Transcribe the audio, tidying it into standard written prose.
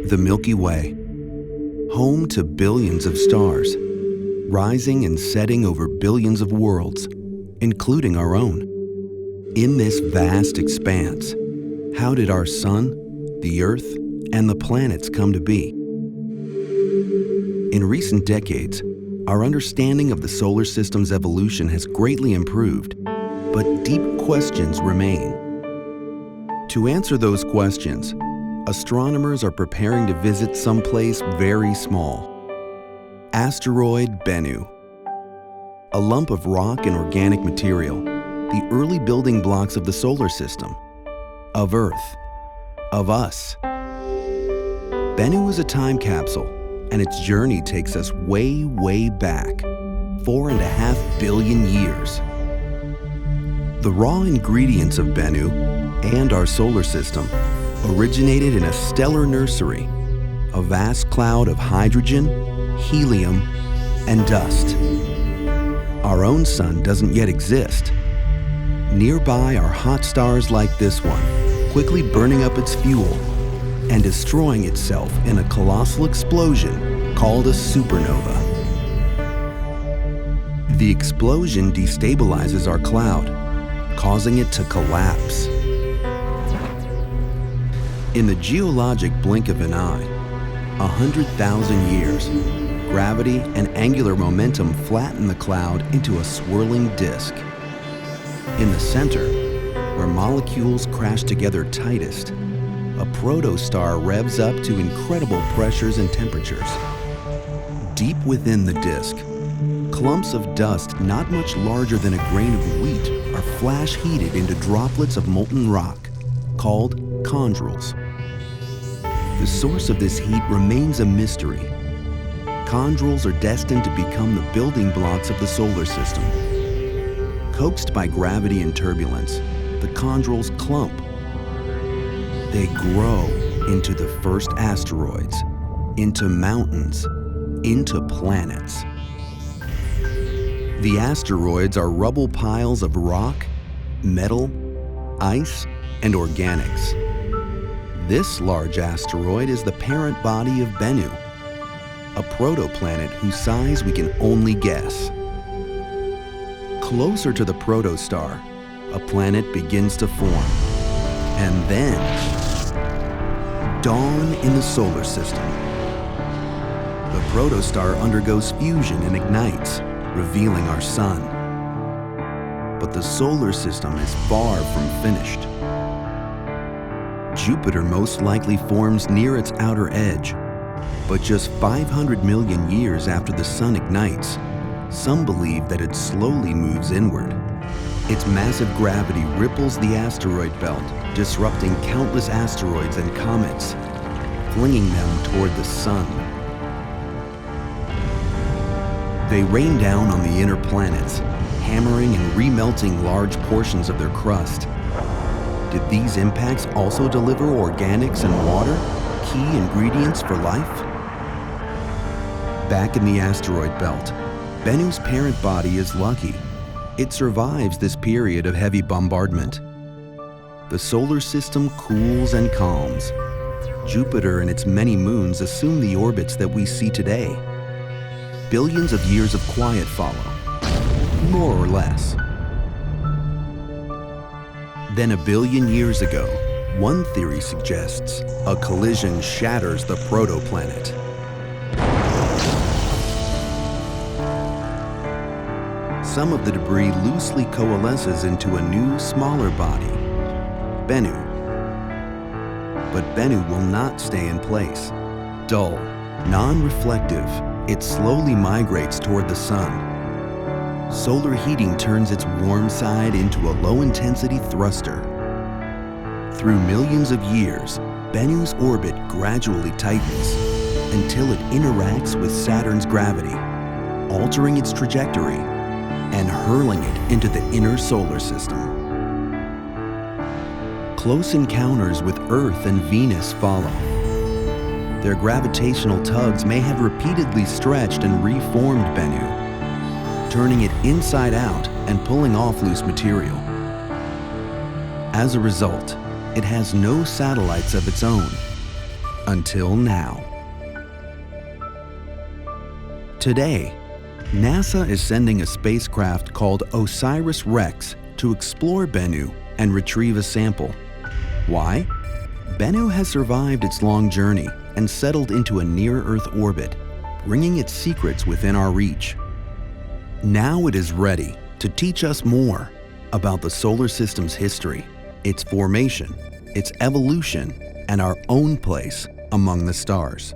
The Milky Way, home to billions of stars, rising and setting over billions of worlds, including our own. In this vast expanse, how did our sun, the Earth, and the planets come to be? In recent decades, our understanding of the solar system's evolution has greatly improved, but deep questions remain. To answer those questions, astronomers are preparing to visit someplace very small. Asteroid Bennu. A lump of rock and organic material, the early building blocks of the solar system, of Earth, of us. Bennu is a time capsule, and its journey takes us way, way back, 4.5 billion years. The raw ingredients of Bennu and our solar system originated in a stellar nursery, a vast cloud of hydrogen, helium, and dust. Our own sun doesn't yet exist. Nearby are hot stars like this one, quickly burning up its fuel and destroying itself in a colossal explosion called a supernova. The explosion destabilizes our cloud, causing it to collapse. In the geologic blink of an eye, 100,000 years, gravity and angular momentum flatten the cloud into a swirling disk. In the center, where molecules crash together tightest, a protostar revs up to incredible pressures and temperatures. Deep within the disk, clumps of dust not much larger than a grain of wheat are flash heated into droplets of molten rock, called chondrules. The source of this heat remains a mystery. Chondrules are destined to become the building blocks of the solar system. Coaxed by gravity and turbulence, the chondrules clump. They grow into the first asteroids, into mountains, into planets. The asteroids are rubble piles of rock, metal, ice, and organics. This large asteroid is the parent body of Bennu, a protoplanet whose size we can only guess. Closer to the protostar, a planet begins to form. And then, dawn in the solar system. The protostar undergoes fusion and ignites, revealing our sun. But the solar system is far from finished. Jupiter most likely forms near its outer edge, but just 500 million years after the sun ignites, some believe that it slowly moves inward. Its massive gravity ripples the asteroid belt, disrupting countless asteroids and comets, flinging them toward the sun. They rain down on the inner planets, hammering and remelting large portions of their crust. Did these impacts also deliver organics and water, key ingredients for life? Back in the asteroid belt, Bennu's parent body is lucky. It survives this period of heavy bombardment. The solar system cools and calms. Jupiter and its many moons assume the orbits that we see today. Billions of years of quiet follow, more or less. Then 1 billion years ago, one theory suggests a collision shatters the protoplanet. Some of the debris loosely coalesces into a new, smaller body, Bennu. But Bennu will not stay in place. Dull, non-reflective, it slowly migrates toward the sun. Solar heating turns its warm side into a low-intensity thruster. Through millions of years, Bennu's orbit gradually tightens until it interacts with Saturn's gravity, altering its trajectory and hurling it into the inner solar system. Close encounters with Earth and Venus follow. Their gravitational tugs may have repeatedly stretched and reformed Bennu, turning it inside out and pulling off loose material. As a result, it has no satellites of its own. Until now. Today, NASA is sending a spacecraft called OSIRIS-REx to explore Bennu and retrieve a sample. Why? Bennu has survived its long journey and settled into a near-Earth orbit, bringing its secrets within our reach. Now it is ready to teach us more about the solar system's history, its formation, its evolution, and our own place among the stars.